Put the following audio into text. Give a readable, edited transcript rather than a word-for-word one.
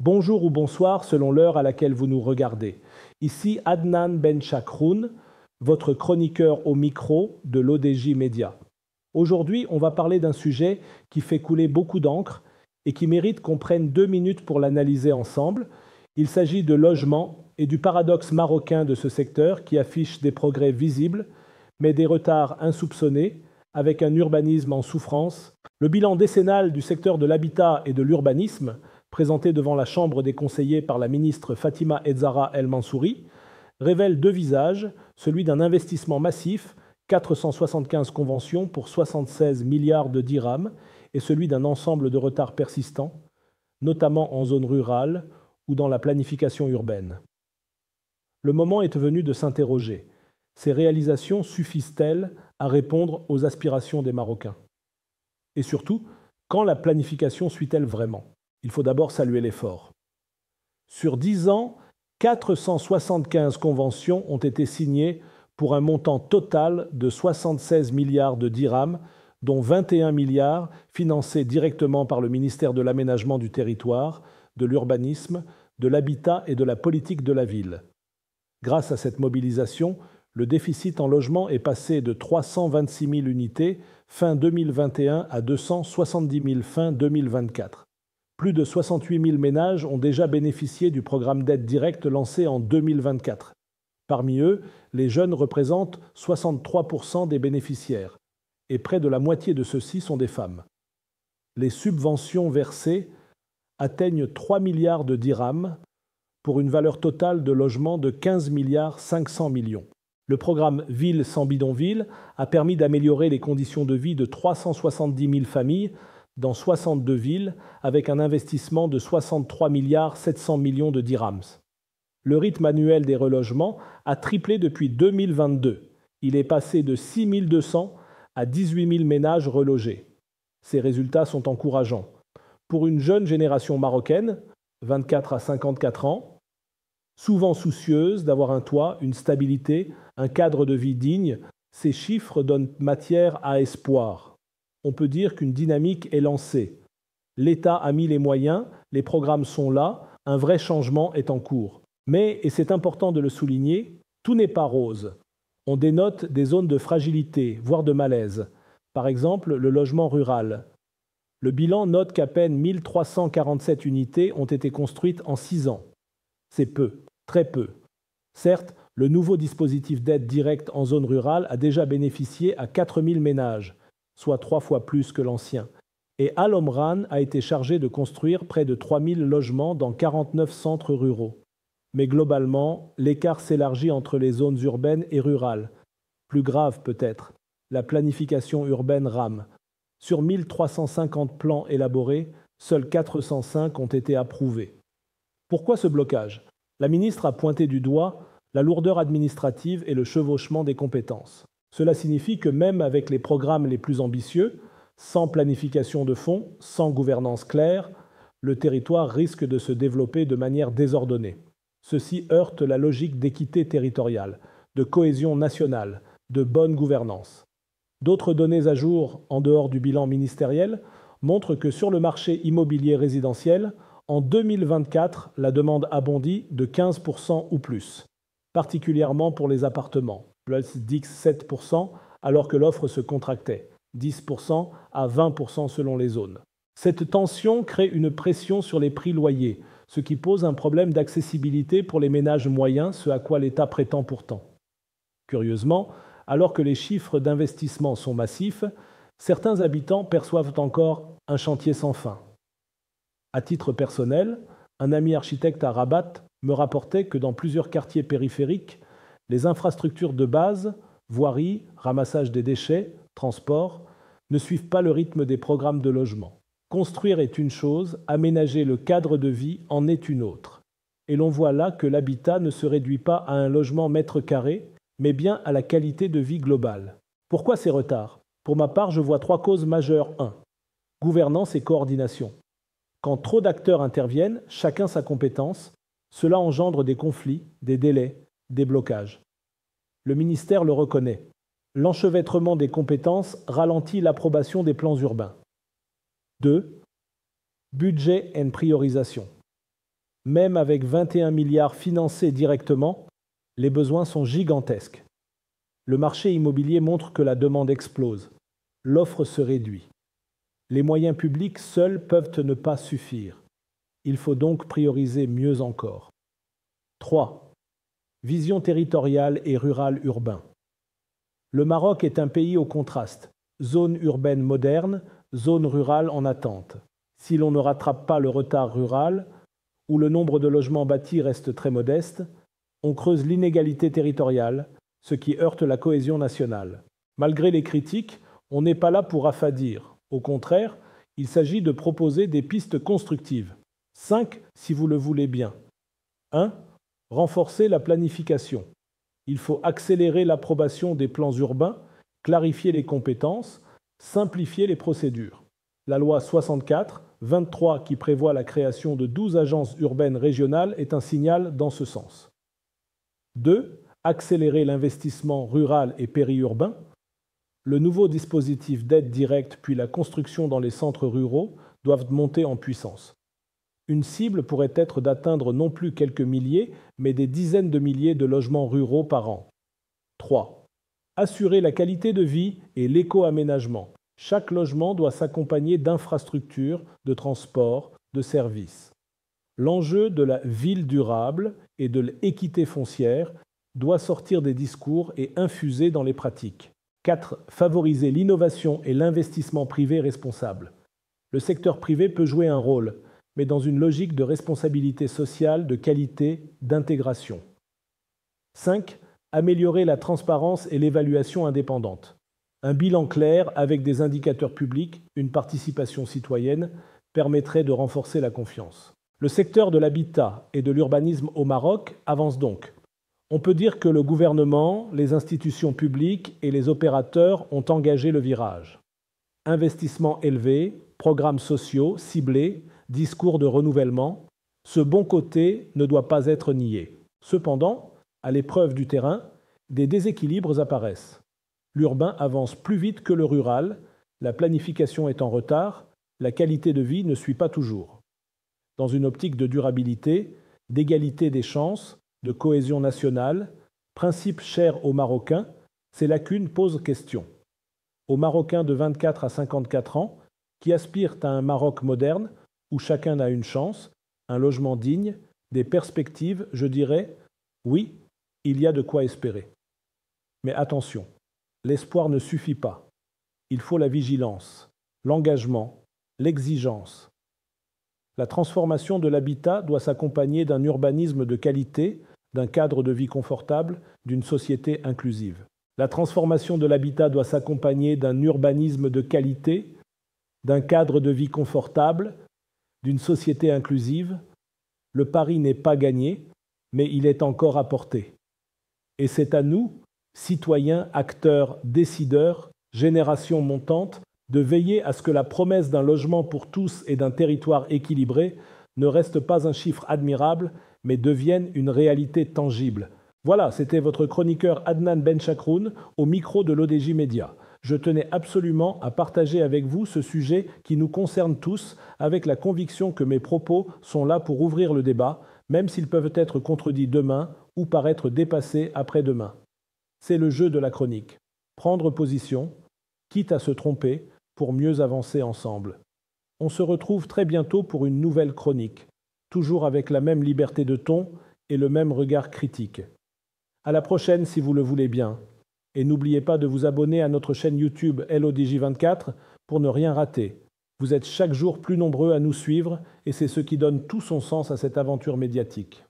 Bonjour ou bonsoir selon l'heure à laquelle vous nous regardez. Ici Adnan Benchakroun, votre chroniqueur au micro de l'ODJ Média. Aujourd'hui, on va parler d'un sujet qui fait couler beaucoup d'encre et qui mérite qu'on prenne 2 minutes pour l'analyser ensemble. Il s'agit de logement et du paradoxe marocain de ce secteur qui affiche des progrès visibles, mais des retards insoupçonnés, avec un urbanisme en souffrance. Le bilan décennal du secteur de l'habitat et de l'urbanisme, présenté devant la Chambre des conseillers par la ministre Fatima Edzara El Mansouri, révèle deux visages, celui d'un investissement massif, 475 conventions pour 76 milliards de dirhams, et celui d'un ensemble de retards persistants, notamment en zone rurale ou dans la planification urbaine. Le moment est venu de s'interroger. Ces réalisations suffisent-elles à répondre aux aspirations des Marocains? Et surtout, quand la planification suit-elle vraiment? Il faut d'abord saluer l'effort. Sur 10 ans, 475 conventions ont été signées pour un montant total de 76 milliards de dirhams, dont 21 milliards financés directement par le ministère de l'Aménagement du Territoire, de l'Urbanisme, de l'Habitat et de la Politique de la Ville. Grâce à cette mobilisation, le déficit en logement est passé de 326 000 unités fin 2021 à 270 000 fin 2024. Plus de 68 000 ménages ont déjà bénéficié du programme d'aide directe lancé en 2024. Parmi eux, les jeunes représentent 63% des bénéficiaires, et près de la moitié de ceux-ci sont des femmes. Les subventions versées atteignent 3 milliards de dirhams pour une valeur totale de logement de 15 milliards 500 millions. Le programme Ville sans bidonville a permis d'améliorer les conditions de vie de 370 000 familles dans 62 villes avec un investissement de 63 milliards 700 millions de dirhams. Le rythme annuel des relogements a triplé depuis 2022. Il est passé de 6 200 à 18 000 ménages relogés. Ces résultats sont encourageants. Pour une jeune génération marocaine, 24 à 54 ans, souvent soucieuse d'avoir un toit, une stabilité, un cadre de vie digne, ces chiffres donnent matière à espoir. On peut dire qu'une dynamique est lancée. L'État a mis les moyens, les programmes sont là, un vrai changement est en cours. Mais, et c'est important de le souligner, tout n'est pas rose. On dénote des zones de fragilité, voire de malaise. Par exemple, le logement rural. Le bilan note qu'à peine 1347 unités ont été construites en 6 ans. C'est peu, très peu. Certes, le nouveau dispositif d'aide directe en zone rurale a déjà bénéficié à 4000 ménages, soit 3 fois plus que l'ancien. Et Al Omran a été chargé de construire près de 3000 logements dans 49 centres ruraux. Mais globalement, l'écart s'élargit entre les zones urbaines et rurales. Plus grave peut-être, la planification urbaine rame. Sur 1350 plans élaborés, seuls 405 ont été approuvés. Pourquoi ce blocage? La ministre a pointé du doigt la lourdeur administrative et le chevauchement des compétences. Cela signifie que même avec les programmes les plus ambitieux, sans planification de fond, sans gouvernance claire, le territoire risque de se développer de manière désordonnée. Ceci heurte la logique d'équité territoriale, de cohésion nationale, de bonne gouvernance. D'autres données à jour, en dehors du bilan ministériel, montrent que sur le marché immobilier résidentiel, en 2024, la demande a bondi de 15% ou plus, particulièrement pour les appartements, plus 17%, alors que l'offre se contractait, 10% à 20% selon les zones. Cette tension crée une pression sur les prix loyers, ce qui pose un problème d'accessibilité pour les ménages moyens, ce à quoi l'État prétend pourtant. Curieusement, alors que les chiffres d'investissement sont massifs, certains habitants perçoivent encore un chantier sans fin. À titre personnel, un ami architecte à Rabat me rapportait que dans plusieurs quartiers périphériques, les infrastructures de base, voirie, ramassage des déchets, transport, ne suivent pas le rythme des programmes de logement. Construire est une chose, aménager le cadre de vie en est une autre. Et l'on voit là que l'habitat ne se réduit pas à un logement mètre carré, mais bien à la qualité de vie globale. Pourquoi ces retards? Pour ma part, je vois 3 causes majeures. 1. Gouvernance et coordination. Quand trop d'acteurs interviennent, chacun sa compétence, cela engendre des conflits, des délais, des blocages. Le ministère le reconnaît. L'enchevêtrement des compétences ralentit l'approbation des plans urbains. 2. Budget et priorisation. Même avec 21 milliards financés directement, les besoins sont gigantesques. Le marché immobilier montre que la demande explose. L'offre se réduit. Les moyens publics seuls peuvent ne pas suffire. Il faut donc prioriser mieux encore. 3. Vision territoriale et rurale-urbain. Le Maroc est un pays au contraste. Zone urbaine moderne, zone rurale en attente. Si l'on ne rattrape pas le retard rural, où le nombre de logements bâtis reste très modeste, on creuse l'inégalité territoriale, ce qui heurte la cohésion nationale. Malgré les critiques, on n'est pas là pour affadir. Au contraire, il s'agit de proposer des pistes constructives. 5, si vous le voulez bien. 1. Renforcer la planification. Il faut accélérer l'approbation des plans urbains, clarifier les compétences, simplifier les procédures. La loi 64/23 qui prévoit la création de 12 agences urbaines régionales est un signal dans ce sens. 2. Accélérer l'investissement rural et périurbain. Le nouveau dispositif d'aide directe puis la construction dans les centres ruraux doivent monter en puissance. Une cible pourrait être d'atteindre non plus quelques milliers, mais des dizaines de milliers de logements ruraux par an. 3. Assurer la qualité de vie et l'éco-aménagement. Chaque logement doit s'accompagner d'infrastructures, de transports, de services. L'enjeu de la ville durable et de l'équité foncière doit sortir des discours et infuser dans les pratiques. 4. Favoriser l'innovation et l'investissement privé responsable. Le secteur privé peut jouer un rôle, mais dans une logique de responsabilité sociale, de qualité, d'intégration. 5. Améliorer la transparence et l'évaluation indépendante. Un bilan clair avec des indicateurs publics, une participation citoyenne, permettrait de renforcer la confiance. Le secteur de l'habitat et de l'urbanisme au Maroc avance donc. On peut dire que le gouvernement, les institutions publiques et les opérateurs ont engagé le virage. Investissements élevés, programmes sociaux ciblés, discours de renouvellement, ce bon côté ne doit pas être nié. Cependant, à l'épreuve du terrain, des déséquilibres apparaissent. L'urbain avance plus vite que le rural, la planification est en retard, la qualité de vie ne suit pas toujours. Dans une optique de durabilité, d'égalité des chances, de cohésion nationale, principe cher aux Marocains, ces lacunes posent question. Aux Marocains de 24 à 54 ans, qui aspirent à un Maroc moderne, où chacun a une chance, un logement digne, des perspectives, je dirais, oui, il y a de quoi espérer. Mais attention, l'espoir ne suffit pas. Il faut la vigilance, l'engagement, l'exigence. La transformation de l'habitat doit s'accompagner d'un urbanisme de qualité, d'un cadre de vie confortable, d'une société inclusive. La transformation de l'habitat doit s'accompagner d'un urbanisme de qualité, d'un cadre de vie confortable, d'une société inclusive. Le pari n'est pas gagné, mais il est encore à porter. Et c'est à nous, citoyens, acteurs, décideurs, génération montante, de veiller à ce que la promesse d'un logement pour tous et d'un territoire équilibré ne reste pas un chiffre admirable, mais devienne une réalité tangible. Voilà, c'était votre chroniqueur Adnan Benchakroun au micro de l'ODJ Média. Je tenais absolument à partager avec vous ce sujet qui nous concerne tous, avec la conviction que mes propos sont là pour ouvrir le débat, même s'ils peuvent être contredits demain ou paraître dépassés après-demain. C'est le jeu de la chronique. Prendre position, quitte à se tromper, pour mieux avancer ensemble. On se retrouve très bientôt pour une nouvelle chronique, toujours avec la même liberté de ton et le même regard critique. À la prochaine si vous le voulez bien. Et n'oubliez pas de vous abonner à notre chaîne YouTube LODJ24 pour ne rien rater. Vous êtes chaque jour plus nombreux à nous suivre et c'est ce qui donne tout son sens à cette aventure médiatique.